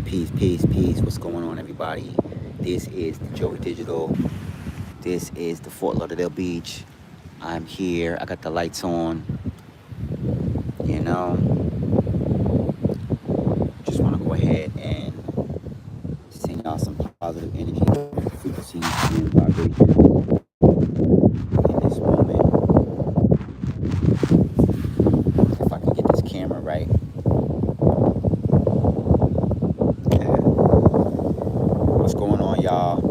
Peace, peace, peace. What's going on, everybody? This is the Joey Digital. This is the Fort Lauderdale Beach. I'm here. I got the lights on. You know, just want to go ahead and send y'all some positive energy, frequencies, and vibrations in this moment. If I can get this camera right. What's going on, y'all?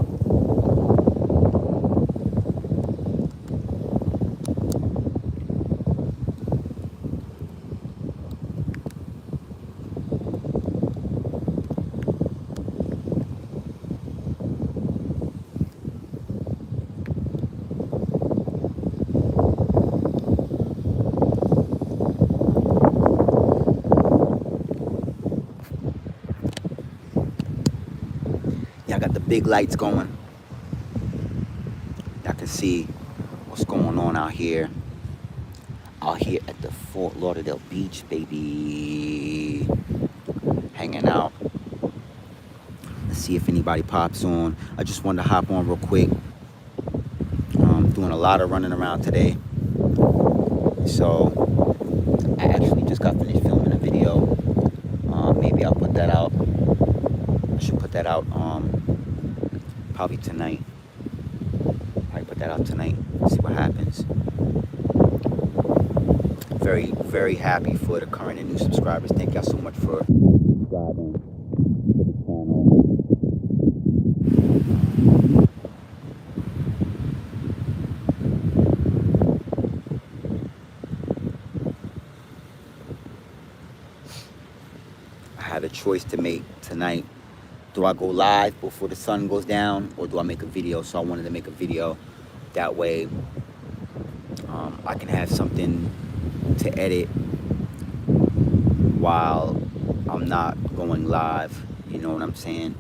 Y'all got the big lights going. Y'all can see what's going on out here at the Fort Lauderdale Beach, baby. Hanging out. Let's see if anybody pops on. I just wanted to hop on real quick. Doing a lot of running around today. So I actually just got finished filming a video. Maybe I'll put that out. I should put that out probably tonight. Probably put that out tonight. See what happens. Very, very happy for the current and new subscribers. Thank y'all so much for subscribing to the channel. I had a choice to make tonight. Do I go live before the sun goes down, or do I make a video? So I wanted to make a video. That way I can have something to edit while I'm not going live. You know what I'm saying?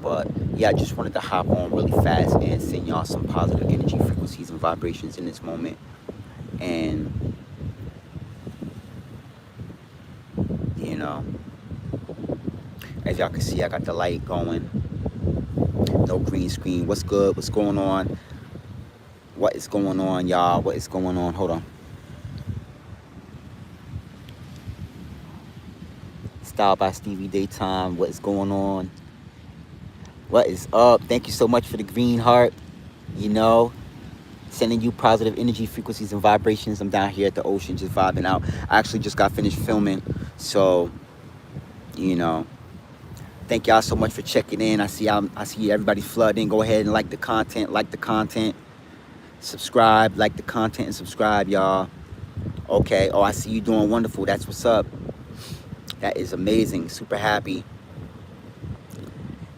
But yeah, I just wanted to hop on really fast and send y'all some positive energy, frequencies, and vibrations in this moment. And you know, as y'all can see, I got the light going. No green screen. What's good? What's going on? What is going on, y'all? What is going on? Hold on. Style by Stevie Daytime. What is going on? What is up? Thank you so much for the green heart. You know, sending you positive energy, frequencies, and vibrations. I'm down here at the ocean just vibing out. I actually just got finished filming. So, you know, thank y'all so much for checking in. I see everybody flooding. Go ahead and like the content. Subscribe, like the content, and subscribe, y'all. Okay. Oh, I see you doing wonderful. That's what's up. That is amazing. Super happy.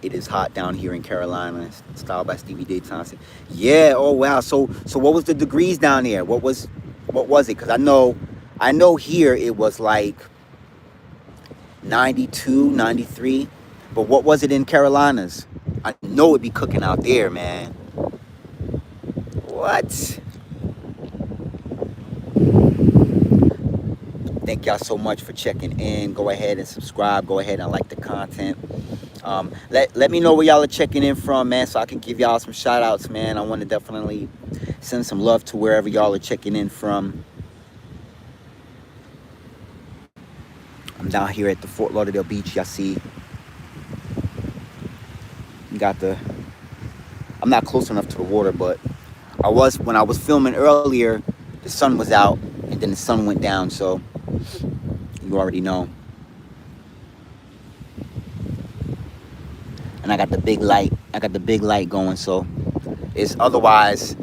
It is hot down here in Carolina. Style by Stevie Daytime. Yeah. Oh wow. So what was the degrees down there? What was it? Because I know here it was like 92, 93. But what was it in Carolinas? I know it'd be cooking out there, man. What? Thank y'all so much for checking in. Go ahead and subscribe. Go ahead and like the content. Let me know where y'all are checking in from, man, so I can give y'all some shout outs, man. I want to definitely send some love to wherever y'all are checking in from. I'm down here at the Fort Lauderdale Beach. Y'all see, I'm not close enough to the water, but when I was filming earlier, the sun was out and then the sun went down, so you already know. And I got the big light going, so it's otherwise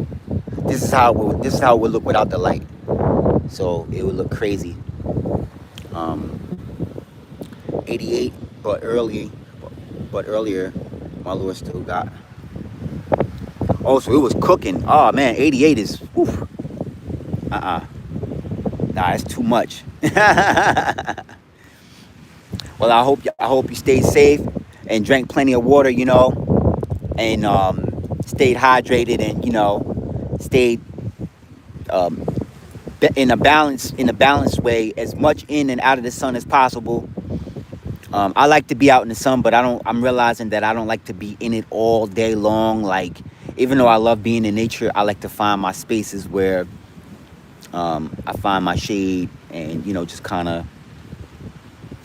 this is how it would look without the light. So it would look crazy. 88, but earlier my lure still got. Oh, so it was cooking. Oh man, 88 is woof. Nah, it's too much. Well, I hope you stayed safe and drank plenty of water, you know, and stayed hydrated, and you know, stayed in a balanced way, as much in and out of the sun as possible. I like to be out in the sun, but I'm realizing that I don't like to be in it all day long. Like, even though I love being in nature, I like to find my spaces where I find my shade and, just kind of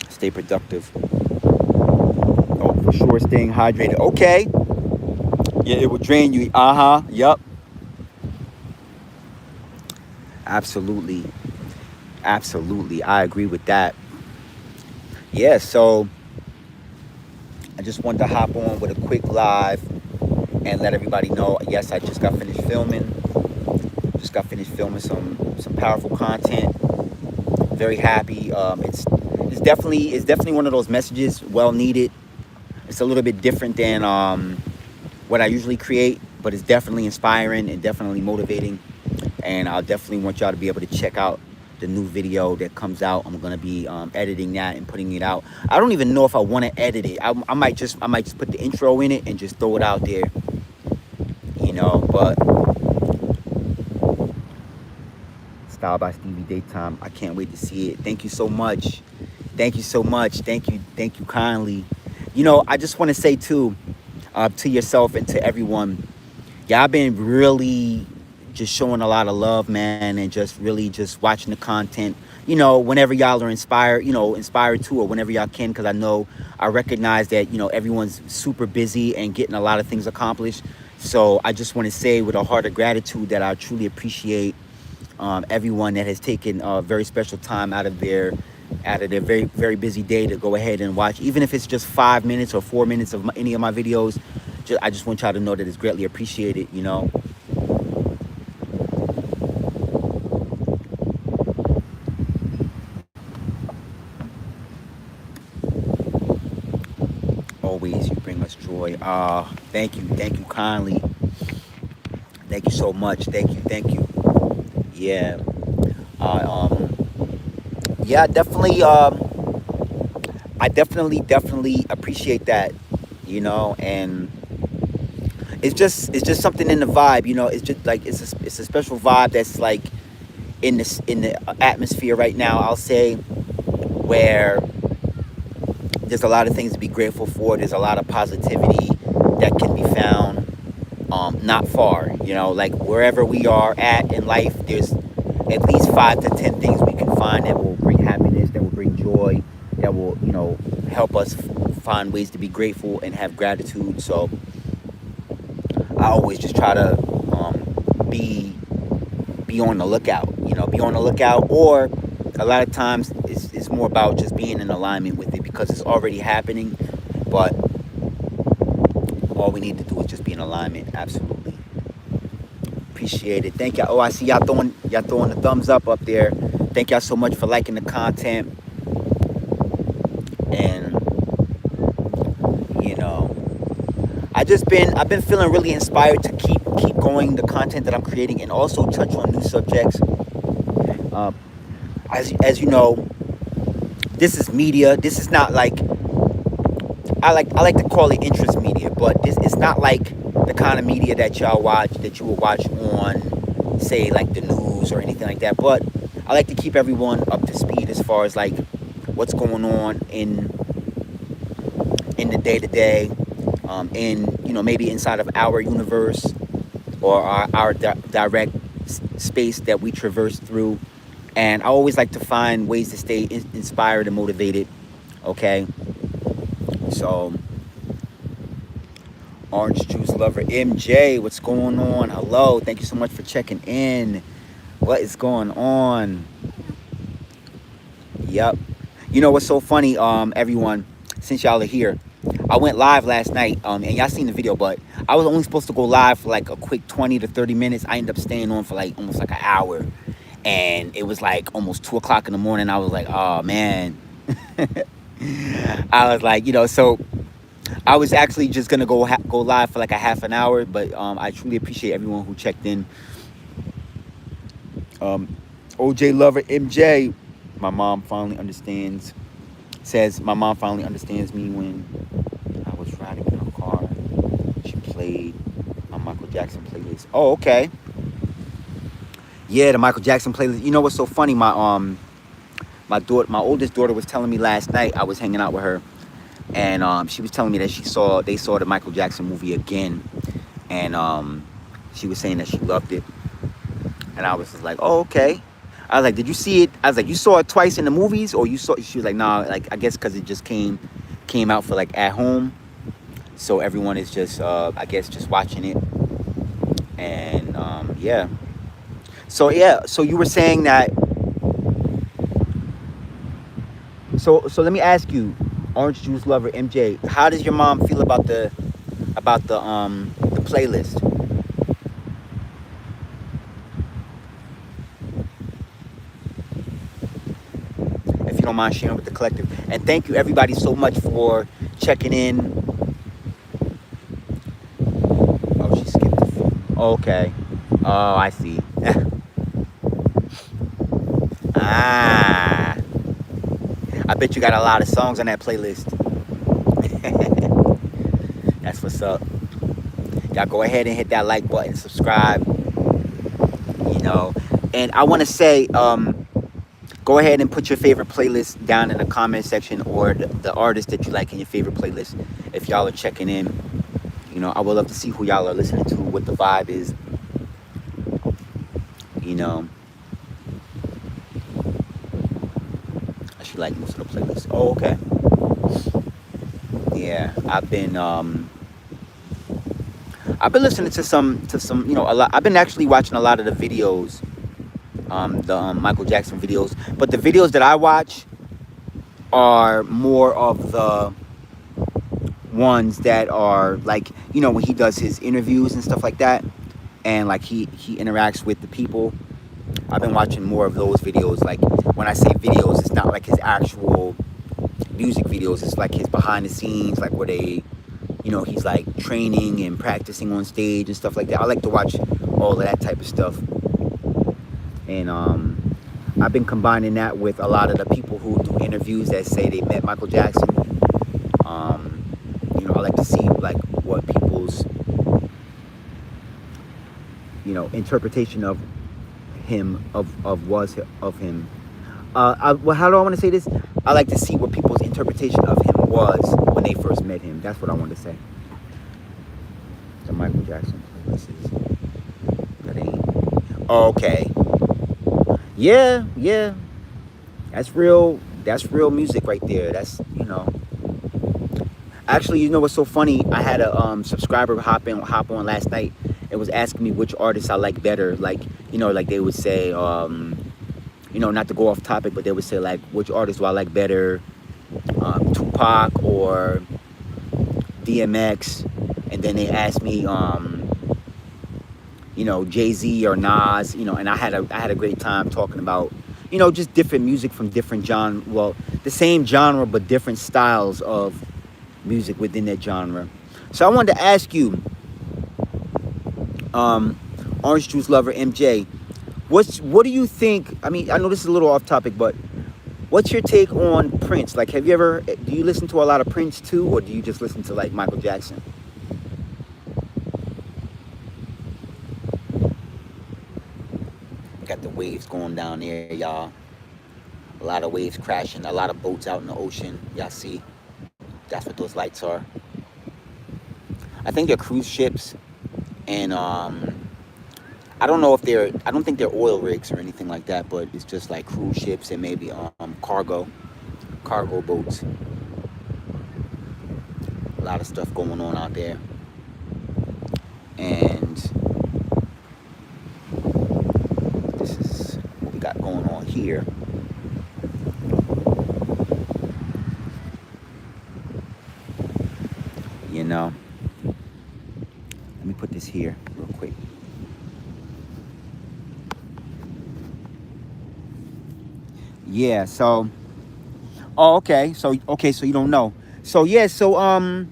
stay productive. Oh, for sure, staying hydrated. Okay. Yeah, it will drain you. Uh huh. Yup. Absolutely. Absolutely. I agree with that. Yeah, so I just wanted to hop on with a quick live and let everybody know. Yes, I just got finished filming. Just got finished filming some powerful content. Very happy. It's definitely one of those messages well needed. It's a little bit different than what I usually create, but it's definitely inspiring and definitely motivating. And I'll definitely want y'all to be able to check out the new video that comes out. I'm gonna be editing that and putting it out. I don't even know if I want to edit it. I might just put the intro in it and just throw it out there, But Style by Stevie Daytime. I can't wait to see it. Thank you so much. Thank you so much. Thank you kindly. I just want to say too, to yourself and to everyone, y'all been really just showing a lot of love, man, and just really just watching the content. Whenever y'all are inspired, inspired too, or whenever y'all can, because I recognize that everyone's super busy and getting a lot of things accomplished. So I just want to say with a heart of gratitude that I truly appreciate everyone that has taken a very special time out of their very very busy day to go ahead and watch, even if it's just 5 minutes or 4 minutes of any of my videos. I just want y'all to know that it's greatly appreciated. Always you bring us joy. Thank you kindly. Thank you so much. Thank you. Yeah. Yeah, definitely. I definitely appreciate that. And it's just something in the vibe. It's just like it's a special vibe that's like in the atmosphere right now. I'll say where there's a lot of things to be grateful for. There's a lot of positivity that can be found not far. Like wherever we are at in life, there's at least 5 to 10 things we can find that will bring happiness, that will bring joy, that will help us find ways to be grateful and have gratitude. So I always just try to be on the lookout. Be on the lookout, or a lot of times it's more about just being in alignment with it because it's already happening. But all we need to do is just be in alignment. Absolutely. Appreciate it. Thank y'all. Oh, I see y'all throwing the thumbs up there. Thank y'all so much for liking the content. And I've been feeling really inspired to keep going the content that I'm creating and also touch on new subjects. Uh, as you know, this is media. This is not like I like to call it interest media, but it's not like the kind of media that you will watch on, say, like the news or anything like that. But I like to keep everyone up to speed as far as like what's going on in the day to day, in maybe inside of our universe or our direct space that we traverse through. And I always like to find ways to stay inspired and motivated. Okay, so Orange Juice Lover MJ, what's going on? Hello, thank you so much for checking in. What is going on? Yep. What's so funny, everyone, since y'all are here, I went live last night, and y'all seen the video, but I was only supposed to go live for like a quick 20 to 30 minutes. I ended up staying on for like almost like an hour, and it was like almost 2 o'clock in the morning. I was like, oh man. I was like, so I was actually just gonna go live for like a half an hour, but I truly appreciate everyone who checked in. OJ Lover MJ, my mom finally understands. Says my mom finally understands me when I was riding in her car. She played my Michael Jackson playlist. Oh, okay. Yeah, the Michael Jackson playlist. You know what's so funny? My oldest daughter was telling me last night. I was hanging out with her. And she was telling me that they saw the Michael Jackson movie again, and she was saying that she loved it, and I was just like, oh, okay. I was like, did you see it? I was like, you saw it twice in the movies, or you saw? She was like, nah, like I guess because it just came out for like at home, so everyone is just I guess just watching it, and yeah. So yeah, so you were saying that. So let me ask you, Orange Juice Lover MJ, how does your mom feel about the playlist? If you don't mind sharing with the collective. And thank you everybody so much for checking in. Oh, she skipped the phone. Okay. Oh, I see. Ah, I bet you got a lot of songs on that playlist. That's what's up. Y'all go ahead and hit that like button, subscribe, you know. And I want to say, go ahead and put your favorite playlist down in the comment section, or the artist that you like in your favorite playlist. If y'all are checking in, you know, I would love to see who y'all are listening to, what the vibe is, you know. I should like most of the playlists. Oh, okay. Yeah, I've been listening to some, you know, a lot. I've been actually watching a lot of the videos, the Michael Jackson videos. But the videos that I watch are more of the ones that are like, you know, when he does his interviews and stuff like that, and like he interacts with the people. I've been watching more of those videos. Like when I say videos, it's not like his actual music videos. It's like his behind the scenes, like where they, you know, he's like training and practicing on stage and stuff like that. I like to watch all of that type of stuff. And I've been combining that with a lot of the people who do interviews that say they met Michael Jackson. You know, I like to see like what people's, you know, interpretation of him of him. Well, how do I want to say this? I like to see what people's interpretation of him was when they first met him. That's what I want to say. The Michael Jackson. This is that ain't. Okay. Yeah, yeah. That's real. That's real music right there. That's, you know. Actually, you know what's so funny? I had a subscriber hop on last night. It was asking me which artists I like better. Like, you know, like they would say, you know, not to go off topic, but they would say like, which artist do I like better? Tupac or DMX? And then they asked me, you know, Jay-Z or Nas, you know, and I had a great time talking about, you know, just different music from different genre. Well, the same genre, but different styles of music within that genre. So I wanted to ask you, Orange Juice Lover MJ, what do you think? I mean, I know this is a little off topic, but what's your take on Prince? Like, do you listen to a lot of Prince too, or do you just listen to like Michael Jackson? Got the waves going down there, y'all. A lot of waves crashing, a lot of boats out in the ocean. Y'all see? That's what those lights are. I think they're cruise ships, and I don't think they're oil rigs or anything like that, but it's just like cruise ships and maybe cargo boats. A lot of stuff going on out there. And this is what we got going on here. You know, let me put this here real quick. Yeah, so okay, so you don't know. So yeah, so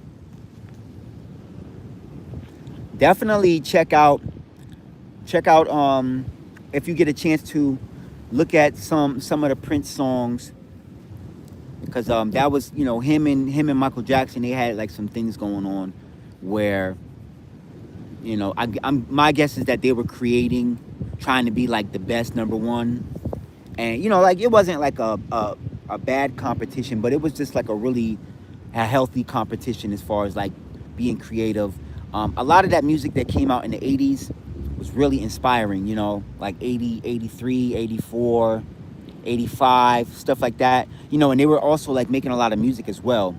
definitely check out if you get a chance to look at some of the Prince songs, because that was, you know, him and Michael Jackson, they had like some things going on where, you know, I'm my guess is that they were trying to be like the best number one. And, you know, like it wasn't like a bad competition, but it was just like a really a healthy competition as far as like being creative. A lot of that music that came out in the 80s was really inspiring, you know, like 80, 83, 84, 85, stuff like that, you know, and they were also like making a lot of music as well.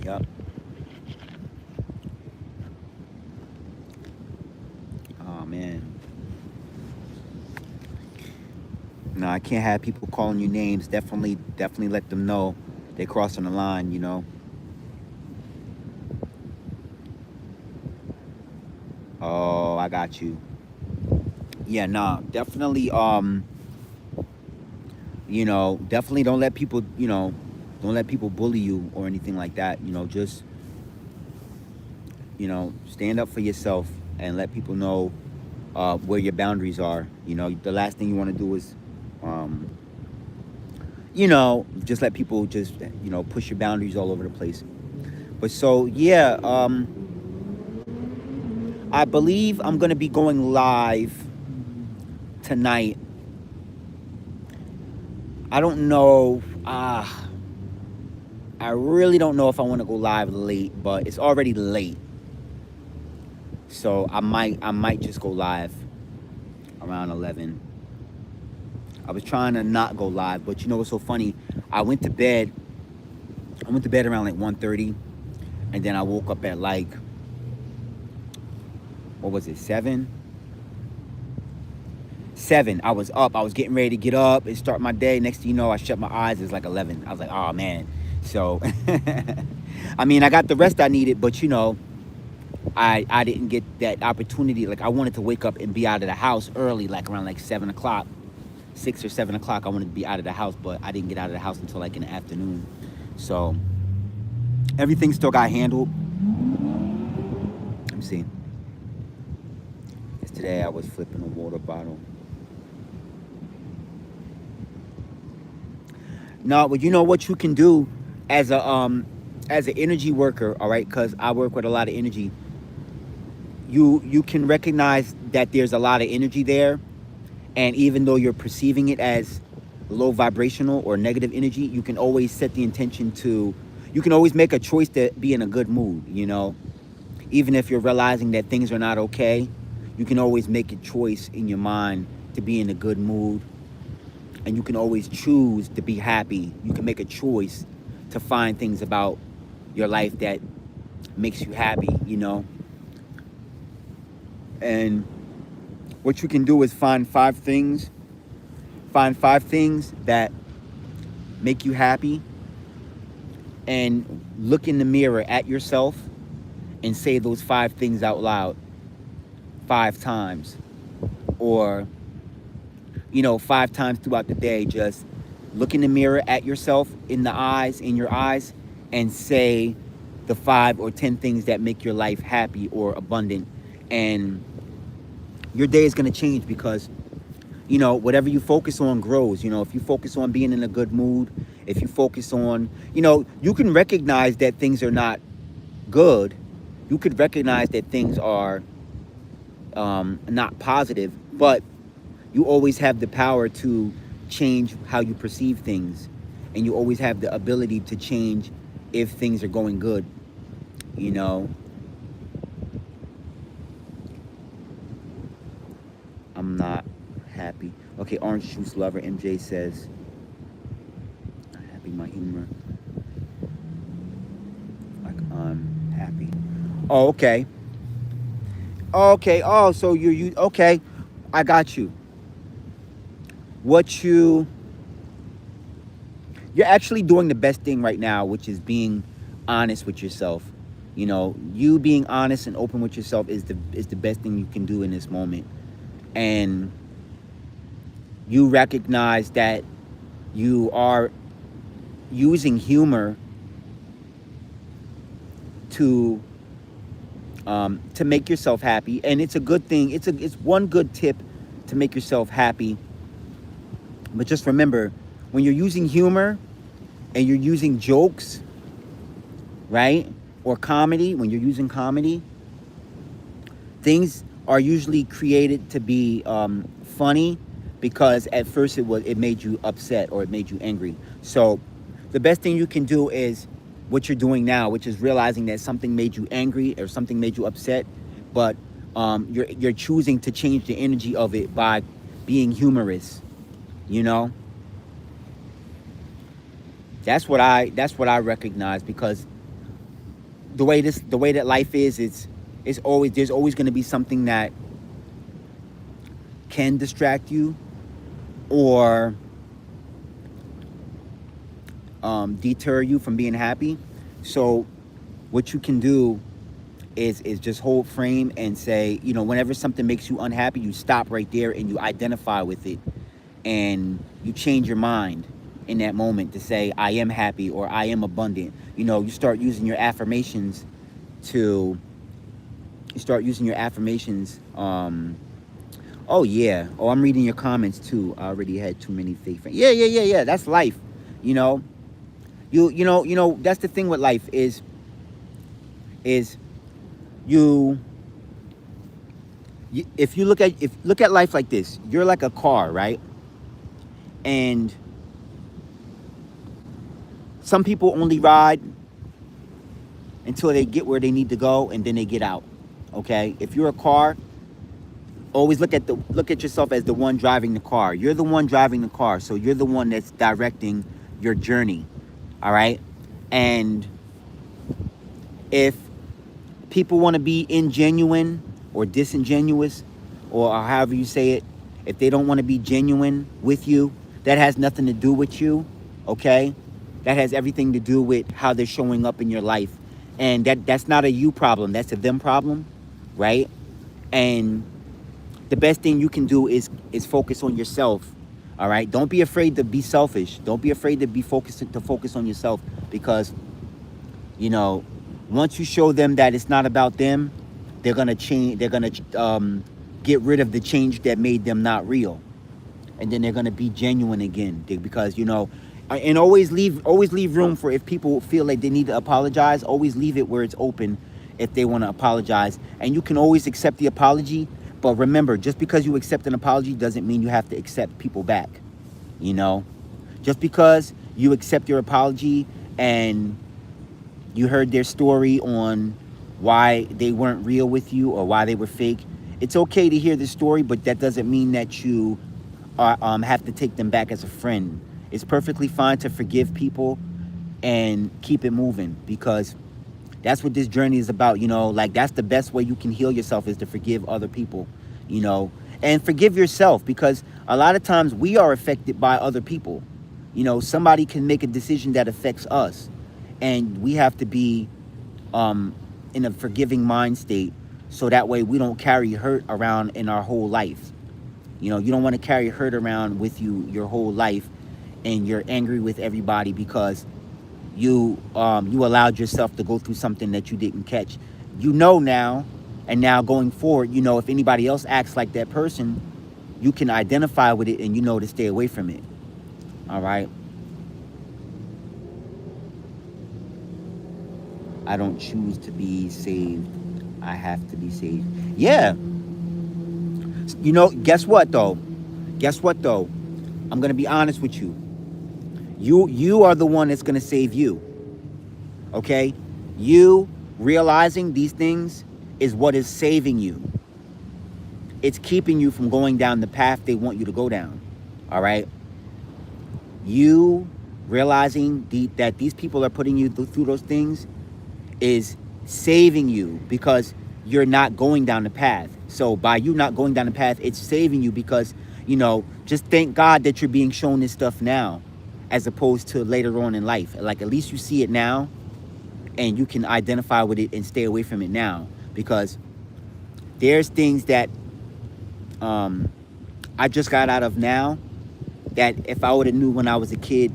Yep. Oh man. No, I can't have people calling you names. Definitely let them know they're crossing the line, you know. Oh, I got you. Yeah, nah, definitely you know, definitely don't let people, you know, don't let people bully you or anything like that. You know, just, you know, stand up for yourself and let people know where your boundaries are. You know, the last thing you want to do is um, you know, just let people just, you know, push your boundaries all over the place. But so yeah, I believe I'm gonna be going live tonight. I don't know. I really don't know if I want to go live late, but it's already late, so I might just go live around 11. I was trying to not go live, but you know what's so funny? I went to bed. I went to bed around like 1:30, and then I woke up at like, what was it, 7? 7. I was up. I was getting ready to get up and start my day. Next thing you know, I shut my eyes. It's like 11. I was like, oh man. So, I mean, I got the rest I needed, but you know, I didn't get that opportunity. Like I wanted to wake up and be out of the house early, like around like 7 o'clock, 6 or 7 o'clock. I wanted to be out of the house, but I didn't get out of the house until like in the afternoon. So everything still got handled. Let me see. Yesterday I was flipping a water bottle. No, but you know what you can do as an energy worker, all right? Because I work with a lot of energy. You can recognize that there's a lot of energy there, and even though you're perceiving it as low vibrational or negative energy, you can always set the intention to. You can always make a choice to be in a good mood. You know, even if you're realizing that things are not okay, you can always make a choice in your mind to be in a good mood, and you can always choose to be happy. You can make a choice to find things about your life that makes you happy, you know. And what you can do is find five things that make you happy, and look in the mirror at yourself and say those 5 things out loud 5 times, or you know, 5 times throughout the day. Just look in the mirror at yourself in your eyes, and say the 5 or 10 things that make your life happy or abundant. And your day is going to change, because you know, whatever you focus on grows. You know, if you focus on being in a good mood, if you focus on, you know, you can recognize that things are not good. You could recognize that things are not positive, but you always have the power to change how you perceive things, and you always have the ability to change if things are going good, you know. I'm not happy. Okay, orange juice lover MJ says, happy, my humor, like I'm happy. Oh, okay. Okay. Oh, so you okay. I got you. What you're actually doing the best thing right now, which is being honest with yourself. You know, you being honest and open with yourself is the best thing you can do in this moment. And you recognize that you are using humor to make yourself happy, and it's a good thing. It's one good tip to make yourself happy. But just remember, when you're using humor and you're using jokes, right, or comedy, when you're using comedy, things are usually created to be funny, because at first it made you upset or it made you angry. So the best thing you can do is what you're doing now, which is realizing that something made you angry or something made you upset, but you're choosing to change the energy of it by being humorous. You know, that's what I recognize, because the way that life is, it's always, there's always going to be something that can distract you or deter you from being happy. So what you can do is just hold frame and say, whenever something makes you unhappy, you stop right there and you identify with it, and you change your mind in that moment to say, I am happy or I am abundant. You start using your affirmations to oh yeah, I'm reading your comments too. I already had too many fake friends. Yeah, that's life. you know that's the thing with life is you, if you look at life like this, you're like a car, right? And some people only ride until they get where they need to go, and then they get out. Okay, if you're a car, always look at yourself as the one driving the car. You're the one driving the car, so you're the one that's directing your journey. All right, and if people want to be ingenuine or disingenuous, or however you say it, if they don't want to be genuine with you, that has nothing to do with you. Okay, that has everything to do with how they're showing up in your life, and that's not a you problem, that's a them problem, right? And the best thing you can do is focus on yourself. All right, don't be afraid to be selfish. Don't be afraid to focus on yourself, because once you show them that it's not about them, they're gonna change. They're gonna get rid of the change that made them not real, and then they're gonna be genuine again. Because and always leave room for, if people feel like they need to apologize, always leave it where it's open if they want to apologize, and you can always accept the apology. But remember, just because you accept an apology doesn't mean you have to accept people back. Just because you accept your apology and you heard their story on why they weren't real with you or why they were fake, it's okay to hear the story, but that doesn't mean that you have to take them back as a friend. It's perfectly fine to forgive people and keep it moving, because that's what this journey is about. Like, that's the best way you can heal yourself, is to forgive other people, and forgive yourself, because a lot of times we are affected by other people. Somebody can make a decision that affects us, and we have to be in a forgiving mind state, so that way we don't carry hurt around in our whole life. You don't want to carry hurt around with you your whole life, and you're angry with everybody because you allowed yourself to go through something that you didn't catch. Now, and now going forward, if anybody else acts like that person, you can identify with it and to stay away from it. All right. I don't choose to be saved. I have to be saved. Yeah. Guess what though? I'm going to be honest with you. You are the one that's going to save you. Okay? You realizing these things is what is saving you. It's keeping you from going down the path they want you to go down. All right? You realizing that these people are putting you through those things is saving you, because you're not going down the path. So by you not going down the path, it's saving you, because, just thank God that you're being shown this stuff now, as opposed to later on in life. Like, at least you see it now, and you can identify with it and stay away from it now, because there's things that I just got out of now that if I would have knew when I was a kid,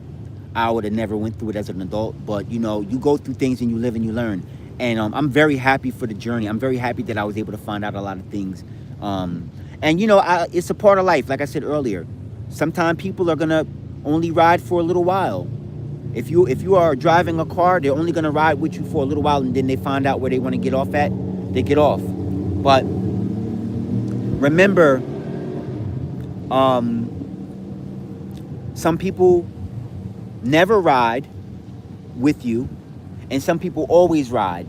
I would have never went through it as an adult. But you go through things and you live and you learn. And I'm very happy for the journey. I'm very happy that I was able to find out a lot of things. And it's a part of life. Like I said earlier, sometimes people are gonna only ride for a little while. If you are driving a car, they're only gonna ride with you for a little while, and then they find out where they want to get off at, they get off. But Remember, um, some people never ride with you, and some people always ride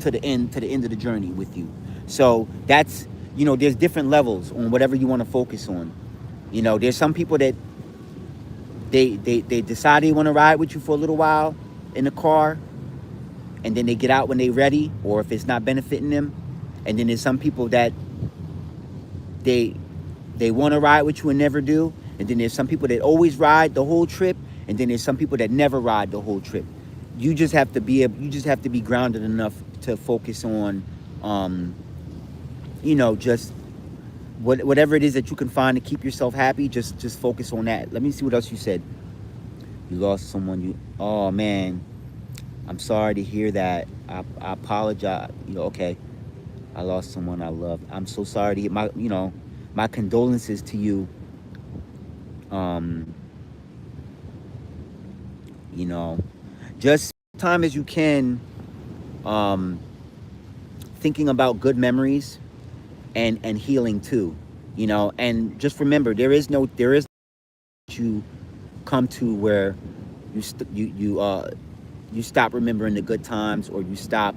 to the end of the journey with you. So that's, there's different levels on whatever you want to focus on. There's some people that they decide they want to ride with you for a little while in the car, and then they get out when they're ready, or if it's not benefiting them. And then there's some people that they want to ride with you and never do. And then there's some people that always ride the whole trip, and then there's some people that never ride the whole trip. You just have to be grounded enough to focus on, just whatever it is that you can find to keep yourself happy. Just focus on that. Let me see what else you said. You lost someone. Oh man, I'm sorry to hear that. I apologize. Okay. I lost someone I loved. I'm so sorry to hear. My condolences to you. Just time as you can, thinking about good memories and healing too. And just remember, there is you come to where you stop remembering the good times, or you stop,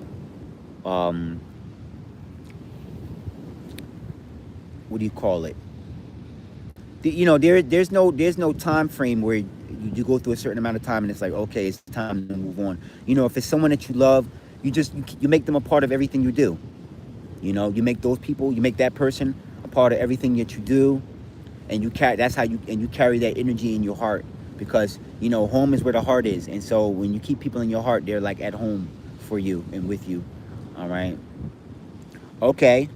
what do you call it? There's no time frame where you go through a certain amount of time and it's like, okay, it's time to move on. If it's someone that you love, you make them a part of everything you do. You make those people, you make that person a part of everything that you do, and you carry that energy in your heart, because home is where the heart is. And so when you keep people in your heart, they're like at home for you and with you. All right. Okay.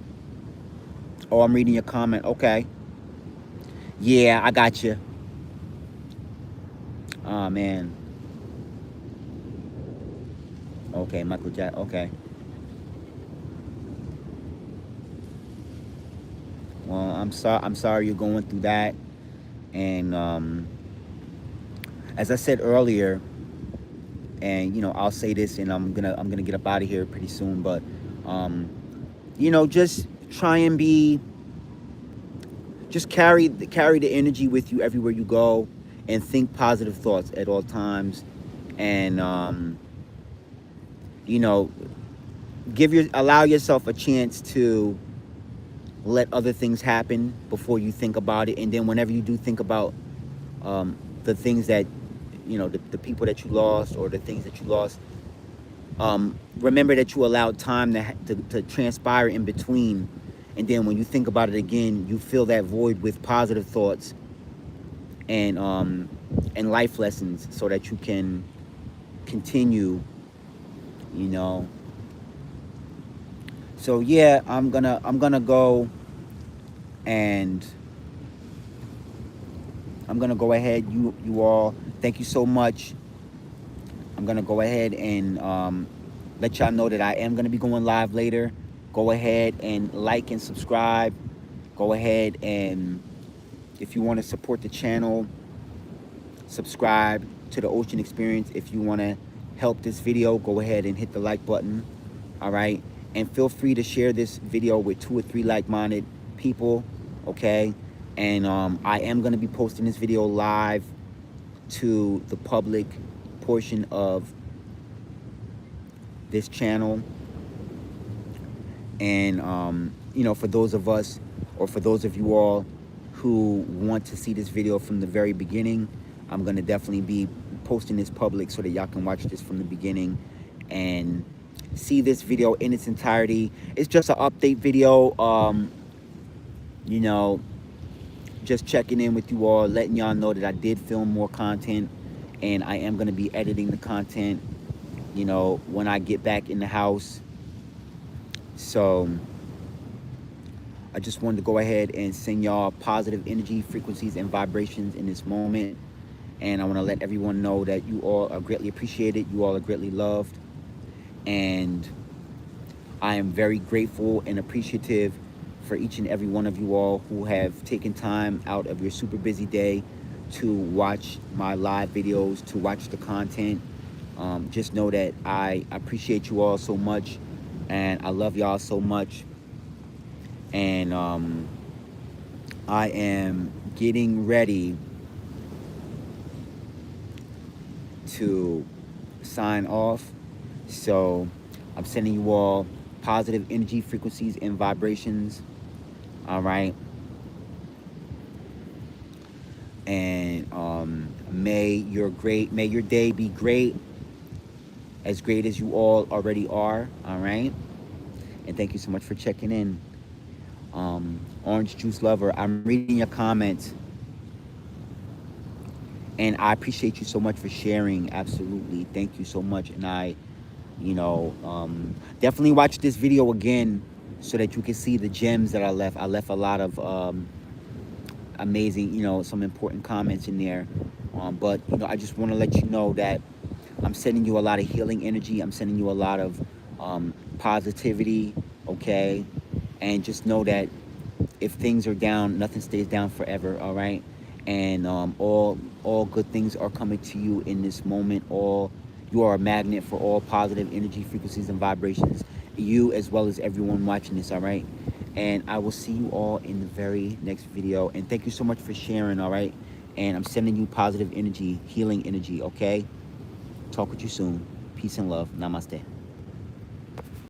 Oh, I'm reading your comment. Okay. Yeah, I got you. Oh man. Okay, Michael Jackson. Okay. Well, I'm sorry you're going through that. And as I said earlier, and I'll say this, and I'm gonna get up out of here pretty soon. But just try and just carry the energy with you everywhere you go, and think positive thoughts at all times. And allow yourself a chance to let other things happen before you think about it. And then whenever you do think about the things that the people that you lost, or the things that you lost, remember that you allowed time to transpire in between. And then when you think about it again, you fill that void with positive thoughts and life lessons, so that you can continue. So yeah, I'm gonna go, and I'm gonna go ahead. You all, thank you so much. I'm gonna go ahead and let y'all know that I am gonna be going live later. Go ahead and like and subscribe. Go ahead and, if you want to support the channel, subscribe to the Ocean Experience. If you want to help this video, go ahead and hit the like button. All right, and feel free to share this video with 2 or 3 like-minded people. Okay, and I am going to be posting this video live to the public portion of this channel. And for those of us, or for those of you all who want to see this video from the very beginning, I'm going to definitely be posting this public so that y'all can watch this from the beginning and see this video in its entirety. It's just an update video, just checking in with you all, letting y'all know that I did film more content, and I am going to be editing the content, when I get back in the house. So I just wanted to go ahead and send y'all positive energy, frequencies, and vibrations in this moment. And I want to let everyone know that you all are greatly appreciated. You all are greatly loved. And I am very grateful and appreciative for each and every one of you all who have taken time out of your super busy day to watch my live videos, to watch the content. Just know that I appreciate you all so much, and I love y'all so much. And I am getting ready to sign off. So I'm sending you all positive energy, frequencies, and vibrations. All right. And may your day be great, as great as you all already are. All right. And thank you so much for checking in. Orange Juice Lover, I'm reading your comments. And I appreciate you so much for sharing. Absolutely. Thank you so much. And I, definitely watch this video again so that you can see the gems that I left. I left a lot of amazing, some important comments in there. But, I just want to let you know that I'm sending you a lot of healing energy. I'm sending you a lot of positivity, okay? And just know that if things are down, nothing stays down forever, all right? And all good things are coming to you in this moment. You are a magnet for all positive energy, frequencies, and vibrations. You as well as everyone watching this, all right? And I will see you all in the very next video. And thank you so much for sharing, all right? And I'm sending you positive energy, healing energy, okay? Talk with you soon. Peace and love. Namaste.